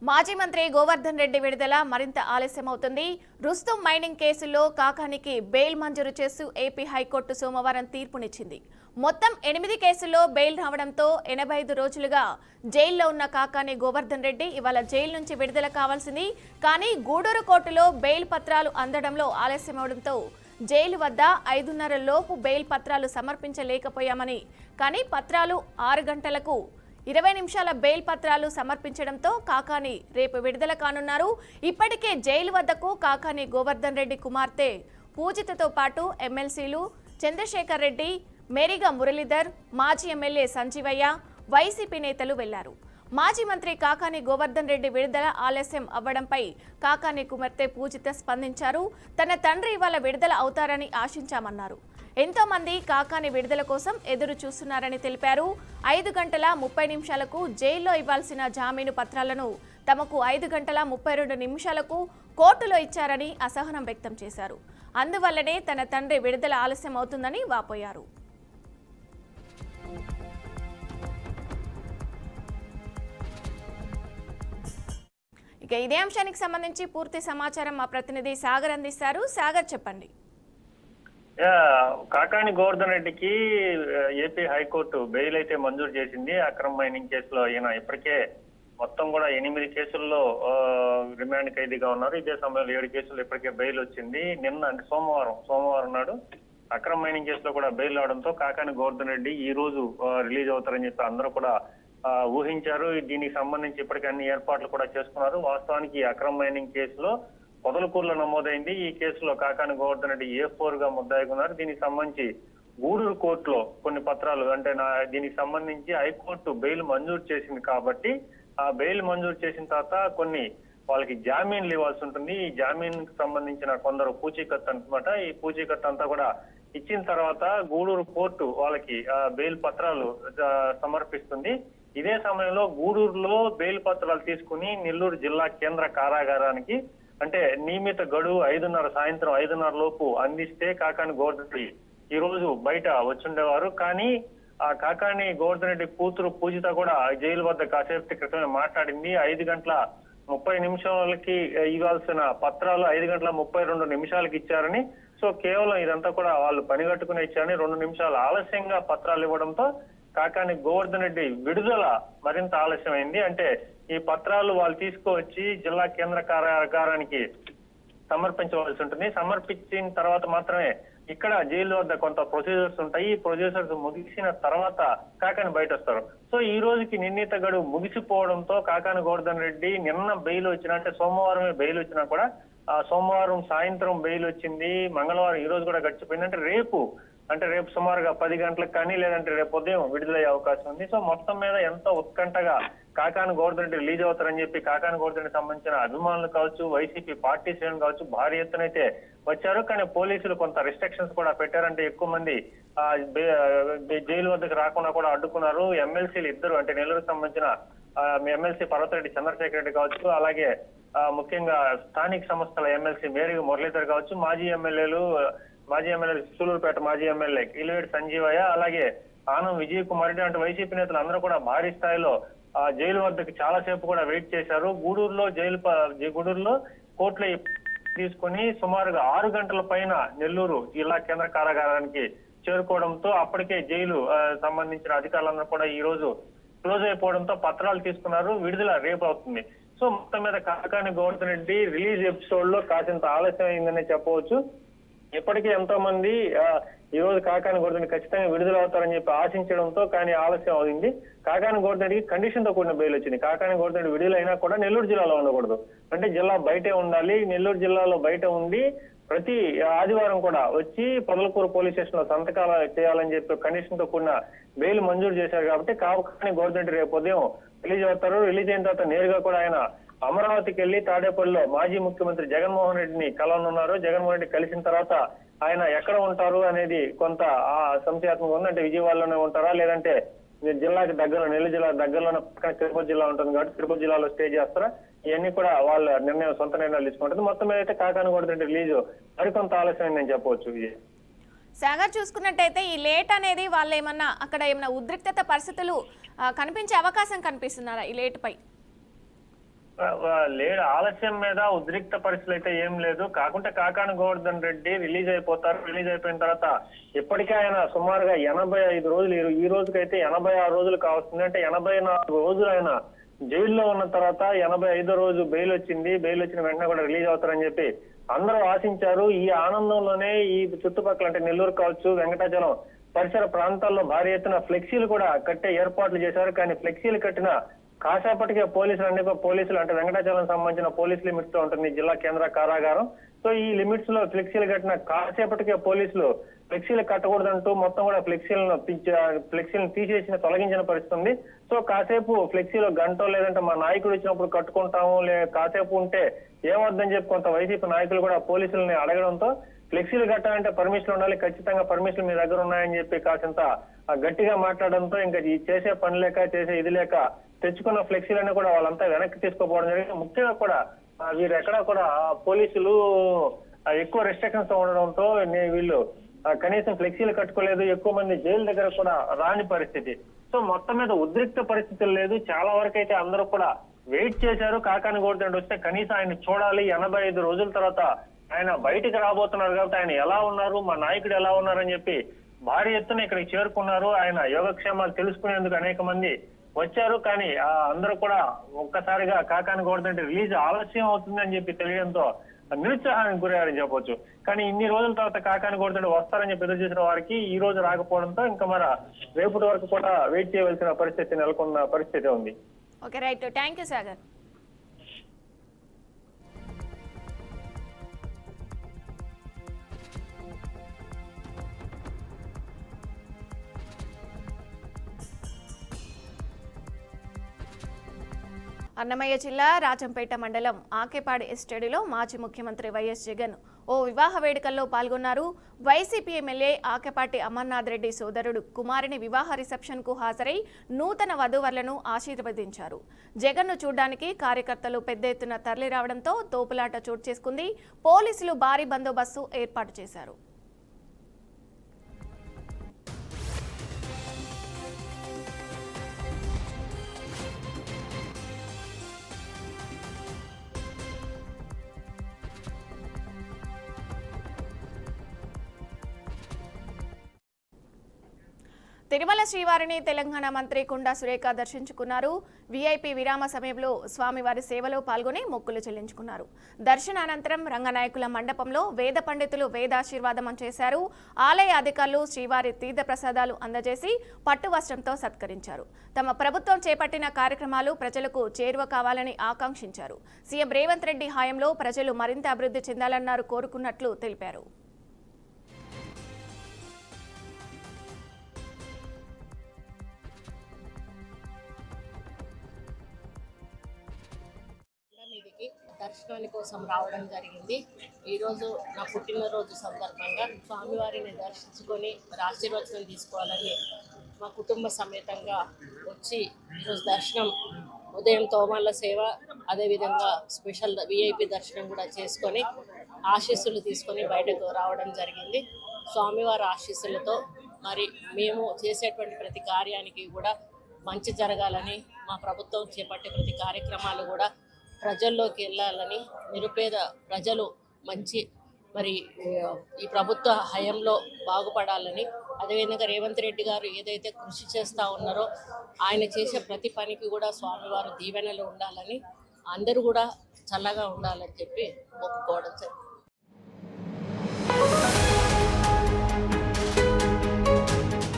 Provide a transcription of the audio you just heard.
మాజీ మంత్రి గోవర్ధన్ రెడ్డి విడుదల మరింత ఆలస్యమవుతుంది. రుస్తుం మైనింగ్ కేసులో కాకానికి బెయిల్ మంజూరు చేస్తూ ఏపీ హైకోర్టు సోమవారం తీర్పునిచ్చింది. మొత్తం 8 కేసుల్లో బెయిల్ రావడంతో 85 రోజులుగా జైల్లో ఉన్న కాకాని గోవర్ధన్ రెడ్డి ఇవాళ జైలు నుంచి విడుదల కావాల్సింది. కానీ గూడూరు కోర్టులో బెయిల్ పత్రాలు అందడంలో ఆలస్యమవడంతో జైలు వద్ద 5:30 లోపు బెయిల్ పత్రాలు సమర్పించలేకపోయామని, కానీ పత్రాలు 6 గంటలకు 20 నిమిషాల బెయిల్ పత్రాలు సమర్పించడంతో కాకాని రేపు విడుదల కానున్నారు. ఇప్పటికే జైలు వద్దకు కాకాని గోవర్ధన్ రెడ్డి కుమార్తె పూజితతో పాటు ఎమ్మెల్సీలు చంద్రశేఖర్ రెడ్డి, మేరిగా మురళీధర్, మాజీ ఎమ్మెల్యే సంజీవయ్య, వైసీపీ నేతలు వెళ్లారు. మాజీ మంత్రి కాకాని గోవర్ధన్ రెడ్డి విడుదల ఆలస్యం అవ్వడంపై కాకాని కుమార్తె పూజిత స్పందించారు. తన తండ్రి ఇవాళ విడుదల అవుతారని ఆశించామన్నారు. ఎంతో మంది కాకాని విడుదల కోసం ఎదురు చూస్తున్నారని తెలిపారు. 5 గంటల 30 నిమిషాలకు జైల్లో ఇవ్వాల్సిన జామీను పత్రాలను తమకు 5 గంటల 32 నిమిషాలకు కోర్టులో ఇచ్చారని అసహనం వ్యక్తం చేశారు. అందువల్లనే తన తండ్రి విడుదల ఆలస్యం అవుతుందని వాపోయారు. ఇక ఇదే అంశానికి సంబంధించి పూర్తి సమాచారం మా ప్రతినిధి సాగర్ అందిస్తారు. సాగర్, చెప్పండి. కాకాని గోవర్ధన్ రెడ్డికి ఏపీ హైకోర్టు బెయిల్ అయితే మంజూరు చేసింది. అక్రమ మైనింగ్ కేసులో ఈయన ఇప్పటికే మొత్తం కూడా 8 కేసుల్లో రిమాండ్ ఖైదీగా ఉన్నారు. ఇదే సమయంలో 7 కేసులు ఇప్పటికే బెయిల్ వచ్చింది. నిన్న అంటే సోమవారం నాడు అక్రమ మైనింగ్ కేసులో కూడా బెయిల్ రావడంతో కాకాని గోవర్ధన్ రెడ్డి ఈ రోజు రిలీజ్ అవుతారని చెప్పి అందరూ కూడా ఊహించారు. దీనికి సంబంధించి ఇప్పటికే అన్ని ఏర్పాట్లు కూడా చేసుకున్నారు. వాస్తవానికి అక్రమ మైనింగ్ కేసులో పొదలకూరులో నమోదైంది. ఈ కేసులో కాకాని గోవర్ధన్ రెడ్డి A4 గా ముద్దాయిగా ఉన్నారు. దీనికి సంబంధించి గూడూరు కోర్టులో కొన్ని పత్రాలు అంటే దీనికి సంబంధించి హైకోర్టు బెయిల్ మంజూరు చేసింది కాబట్టి ఆ బెయిల్ మంజూరు చేసిన తర్వాత కొన్ని వాళ్ళకి జామీన్లు ఇవ్వాల్సి ఉంటుంది. ఈ జామీన్ కి సంబంధించిన కొందరు పూచీకత్తు అనమాట. ఈ పూచీకత్తు అంతా కూడా ఇచ్చిన తర్వాత గూడూరు కోర్టు వాళ్ళకి బెయిల్ పత్రాలు సమర్పిస్తుంది. ఇదే సమయంలో గూడూరులో బెయిల్ పత్రాలు తీసుకుని నెల్లూరు జిల్లా కేంద్ర కారాగారానికి అంటే నియమిత గడువు 5:30 సాయంత్రం 5:30 లోపు అందిస్తే కాకాని గోవర్ధన్ రెడ్డి ఈ రోజు బయట వచ్చుండేవారు. కానీ ఆ కాకాని గోవర్ధన్ రెడ్డి కూతురు పూజిత కూడా జైలు వద్ద కాసేపటి క్రితమే మాట్లాడింది. 5 గంటల 30 నిమిషాలకి ఇవ్వాల్సిన పత్రాలు 5 గంటల 32 నిమిషాలకి ఇచ్చారని, సో కేవలం ఇదంతా కూడా వాళ్ళు పనిగట్టుకుని ఇచ్చారని 2 నిమిషాలు ఆలస్యంగా పత్రాలు ఇవ్వడంతో కాకాని గోవర్ధన్ రెడ్డి విడుదల మరింత ఆలస్యమైంది. అంటే ఈ పత్రాలు వాళ్ళు తీసుకువచ్చి జిల్లా కేంద్ర కారాగారానికి సమర్పించవలసి ఉంటుంది. సమర్పించిన తర్వాత మాత్రమే ఇక్కడ జైలు వద్ద కొంత ప్రొసీజర్స్ ఉంటాయి. ఈ ప్రొసీజర్స్ ముగిసిన తర్వాత కాకాని బయట వస్తారు. సో ఈ రోజుకి నిర్ణీత గడువు ముగిసిపోవడంతో కాకాని గోవర్ధన్ రెడ్డి నిన్న బెయిల్ వచ్చిన అంటే సోమవారమే బెయిల్ వచ్చినా కూడా సోమవారం సాయంత్రం బెయిల్ వచ్చింది. మంగళవారం ఈ రోజు కూడా గడిచిపోయింది. అంటే రేపు సుమారుగా 10 గంటలకు కానీ లేదంటే రేపు ఉదయం విడుదలయ్యే అవకాశం ఉంది. సో మొత్తం మీద ఎంతో ఉత్కంఠగా కాకాని గోవర్ధన్ రెడ్డి రిలీజ్ అవుతారని చెప్పి కాకాని గోవర్ధన్ రెడ్డికి సంబంధించిన అభిమానులు కావచ్చు, వైసీపీ పార్టీ శ్రేణులు కావచ్చు భారీ ఎత్తున అయితే వచ్చారు. కానీ పోలీసులు కొంత రిస్ట్రిక్షన్స్ కూడా పెట్టారంటే ఎక్కువ మంది జైలు వద్దకు రాకుండా కూడా అడ్డుకున్నారు. ఎమ్మెల్సీలు ఇద్దరు అంటే నెల్లూరుకు సంబంధించిన ఎమ్మెల్సీ పర్వతరెడ్డి చంద్రశేఖర్ రెడ్డి కావచ్చు, అలాగే ముఖ్యంగా స్థానిక సంస్థల ఎమ్మెల్సీ మేరిగా మురళీధర్ కావచ్చు, మాజీ ఎమ్మెల్యే సూలూరుపేట మాజీ ఎమ్మెల్యే ఇలివేటి సంజీవయ్య, అలాగే ఆనం విజయ్ కుమార్ రెడ్డి అంటే వైసీపీ నేతలు అందరూ కూడా భారీ స్థాయిలో జైలు వద్దకు చాలా సేపు కూడా వెయిట్ చేశారు. గూడూరులో కోర్టులో తీసుకుని సుమారుగా 6 గంటల పైన నెల్లూరు జిల్లా కేంద్ర కారాగారానికి చేరుకోవడంతో అప్పటికే జైలు సంబంధించిన అధికారులందరూ కూడా ఈ రోజు క్లోజ్ అయిపోవడంతో పత్రాలు తీసుకున్నారు. విడుదల రేపు అవుతుంది. సో మొత్తం మీద కాకాని గోవర్ధన్ రెడ్డి రిలీజ్ ఎపిసోడ్ లో కాసింత ఆలస్యం అయిందనే చెప్పవచ్చు. ఇప్పటికీ ఎంతో మంది ఈ రోజు కాకాని గోవర్ధన్ రెడ్డి ఖచ్చితంగా విడుదల అవుతారని చెప్పి ఆశించడంతో కానీ ఆలస్యం అయింది. కాకాని గోవర్ధన్ రెడ్డికి కండిషన్ తో కూడిన బెయిల్ వచ్చింది. కాకాని గోవర్ధన్ రెడ్డి విడుదల అయినా కూడా నెల్లూరు జిల్లాలో ఉండకూడదు, అంటే జిల్లా బయటే ఉండాలి. నెల్లూరు జిల్లాలో బయట ఉండి ప్రతి ఆదివారం కూడా వచ్చి పొదలకూరు పోలీస్ స్టేషన్ లో సంతకాలు చేయాలని చెప్పి కండిషన్ తో కూడిన బెయిల్ మంజూరు చేశారు. కాబట్టి కాకాని గోవర్ధన్ రెడ్డి రేపు ఉదయం రిలీజ్ అవుతారు. రిలీజ్ అయిన తర్వాత నేరుగా కూడా ఆయన అమరావతికి వెళ్లి తాడేపల్లిలో మాజీ ముఖ్యమంత్రి జగన్మోహన్ రెడ్డిని కలవనున్నారు. జగన్మోహన్ రెడ్డి కలిసిన తర్వాత ఆయన ఎక్కడ ఉంటారు అనేది కొంత సంశయాత్మకంగా ఉంది. అంటే విజయవాడలోనే ఉంటారా, లేదంటే జిల్లాకి దగ్గరలో నెల్లూరు జిల్లా దగ్గరలోనే పక్కన తిరుపతి జిల్లా ఉంటుంది కాబట్టి తిరుపతి జిల్లాలో స్టే చేస్తారా, ఇవన్నీ కూడా వాళ్ళ సొంత నిర్ణయాలు తీసుకుంటుంది. మొత్తం మీద అయితే కాకాని గోవర్ధన్ రెడ్డి రిలీజ్ మరికొంత ఆలస్యం నేను చెప్పవచ్చు. సాగర్, చూసుకున్నట్టయితే ఈ లేట్ అనేది వాళ్ళు ఏమన్నా అక్కడ ఏమన్నా ఉద్రిక్తత పరిస్థితులు కనిపించే అవకాశం కనిపిస్తున్నారా ఈ లేట్ పై? లేదు, ఆలస్యం మీద ఉద్రిక్త పరిస్థితులు అయితే ఏం లేదు. కాకుంటే కాకాని గోవర్ధన్ రెడ్డి రిలీజ్ అయిపోతారు. రిలీజ్ అయిపోయిన తర్వాత ఇప్పటికే ఆయన సుమారుగా 85 రోజులు, ఈ రోజుకైతే 86 రోజులు కావస్తుంది. అంటే 84 రోజులు ఆయన జైల్లో ఉన్న తర్వాత 85 రోజు బెయిల్ వచ్చింది. బెయిల్ వచ్చిన వెంటనే కూడా రిలీజ్ అవుతారని చెప్పి అందరూ ఆశించారు. ఈ ఆనందంలోనే ఈ చుట్టుపక్కల అంటే నెల్లూరు కావచ్చు, వెంకటాచలం పరిసర ప్రాంతాల్లో భారీ ఎత్తున ఫ్లెక్సీలు కూడా కట్టే ఏర్పాట్లు చేశారు. కానీ ఫ్లెక్సీలు కట్టిన కాసేపటికే పోలీసులు అంటే వెంకటాచలం సంబంధించిన పోలీస్ లిమిట్స్ తో ఉంటుంది జిల్లా కేంద్ర కారాగారం. సో ఈ లిమిట్స్ లో ఫ్లెక్సీలు కట్టిన కాసేపటికే పోలీసులు ఫ్లెక్సీలు కట్టకూడదంటూ మొత్తం కూడా ఫ్లెక్సీలను తీసేసిన తొలగించిన పరిస్థితి ఉంది. సో కాసేపు ఫ్లెక్సీలో గంటో లేదంటే మా నాయకుడు వచ్చినప్పుడు కట్టుకుంటాము, కాసేపు ఉంటే ఏమొద్దని చెప్పి కొంత వైసీపీ నాయకులు కూడా పోలీసుల్ని అడగడంతో ఫ్లెక్సీలు కట్టాలంటే పర్మిషన్ ఉండాలి, ఖచ్చితంగా పర్మిషన్ మీ దగ్గర ఉన్నాయని చెప్పి కాసింత గట్టిగా మాట్లాడడంతో ఇంకా ఈ చేసే పని లేక చేసే ఇది లేక తెచ్చుకున్న ఫ్లెక్సీలన్నీ కూడా వాళ్ళంతా వెనక్కి తీసుకోపోవడం జరిగింది. ముఖ్యంగా కూడా వీరు ఎక్కడా కూడా పోలీసులు ఎక్కువ రెస్ట్రిక్షన్స్ ఉండడంతో వీళ్ళు కనీసం ఫ్లెక్సీలు కట్టుకోలేదు. ఎక్కువ మంది జైలు దగ్గర కూడా రాని పరిస్థితి. సో మొత్తం మీద ఉద్రిక్త పరిస్థితులు లేదు. చాలా వరకు అయితే అందరూ కూడా వెయిట్ చేశారు. కాకాని గోవర్ధన్ వస్తే కనీసం ఆయన చూడాలి. 85 రోజుల తర్వాత ఆయన బయటికి రాబోతున్నారు కాబట్టి ఆయన ఎలా ఉన్నారు, మా నాయకుడు ఎలా ఉన్నారని చెప్పి భారీ ఎత్తున ఇక్కడికి చేరుకున్నారు. ఆయన యోగక్షేమాలు తెలుసుకునేందుకు అనేక మంది వచ్చారు. కానీ అందరూ కూడా ఒక్కసారిగా కాకాని గోవర్ధన్ రిలీజ్ ఆలస్యం అవుతుందని చెప్పి తెలియడంతో నిరుత్సాహానికి గురయ్యారని చెప్పొచ్చు. కానీ ఇన్ని రోజుల తర్వాత కాకాని గోవర్ధన్ వస్తారని చెప్పి ఎదురు చూసిన వారికి ఈ రోజు రాకపోవడంతో ఇంకా మరి రేపటి వరకు కూడా వెయిట్ చేయవలసిన పరిస్థితి నెలకొన్న పరిస్థితి ఉంది. Okay, right, thank you Sagar. Annamayya జిల్లా రాజంపేట మండలం ఆకేపాడి ఎస్టేడిలో మాజీ ముఖ్యమంత్రి వైఎస్ జగన్ ఓ వివాహ వేడుకల్లో పాల్గొన్నారు. వైసీపీ ఎమ్మెల్యే ఆకేపాటి అమర్నాథ్ రెడ్డి సోదరుడు కుమారుని వివాహ రిసెప్షన్ కు హాజరై నూతన వధూవరులను ఆశీర్వదించారు. జగన్ను చూడ్డానికి కార్యకర్తలు పెద్ద ఎత్తున తరలి రావడంతో తోపులాట చోటు చేసుకుంది. పోలీసులు భారీ బందోబస్తు ఏర్పాటు చేశారు. తిరుమల శ్రీవారిని తెలంగాణ మంత్రి కొండా సురేఖ దర్శించుకున్నారు. వీఐపీ విరామ సమయంలో స్వామివారి సేవలో పాల్గొని మొక్కులు చెల్లించుకున్నారు. దర్శనానంతరం రంగనాయకుల మండపంలో వేద పండితులు వేదాశీర్వాదం చేశారు. ఆలయ అధికారులు శ్రీవారి తీర్థ ప్రసాదాలు అందజేసి పట్టు వస్త్రంతో సత్కరించారు. తమ ప్రభుత్వం చేపట్టిన కార్యక్రమాలు ప్రజలకు చేరువ కావాలని ఆకాంక్షించారు. సీఎం రేవంత్ రెడ్డి హయాంలో ప్రజలు మరింత అభివృద్ధి చెందాలన్నారు కోరుకున్నట్లు తెలిపారు. దర్శనాని కోసం రావడం జరిగింది. ఈరోజు నా పుట్టినరోజు సందర్భంగా స్వామివారిని దర్శించుకొని ఆశీర్వచనం తీసుకోవాలని మా కుటుంబ సమేతంగా వచ్చి ఈరోజు దర్శనం ఉదయం తోమాల సేవ, అదేవిధంగా స్పెషల్ విఐపి దర్శనం కూడా చేసుకొని ఆశీస్సులు తీసుకొని బయటకు రావడం జరిగింది. స్వామివారి ఆశీస్సులతో మరి మేము చేసేటువంటి ప్రతి కార్యానికి కూడా మంచి జరగాలని, మా ప్రభుత్వం చేపట్టే ప్రతి కార్యక్రమాలు కూడా ప్రజల్లోకి వెళ్ళాలని, నిరుపేద ప్రజలు మంచి మరి ఈ ప్రభుత్వ హయంలో బాగుపడాలని, అదేవిధంగా రేవంత్ రెడ్డి గారు ఏదైతే కృషి చేస్తూ ఉన్నారో ఆయన చేసే ప్రతి పనికి కూడా స్వామివారు దీవెనలు ఉండాలని, అందరూ కూడా చల్లగా ఉండాలని చెప్పి మొక్కుకోవడం జరిగింది.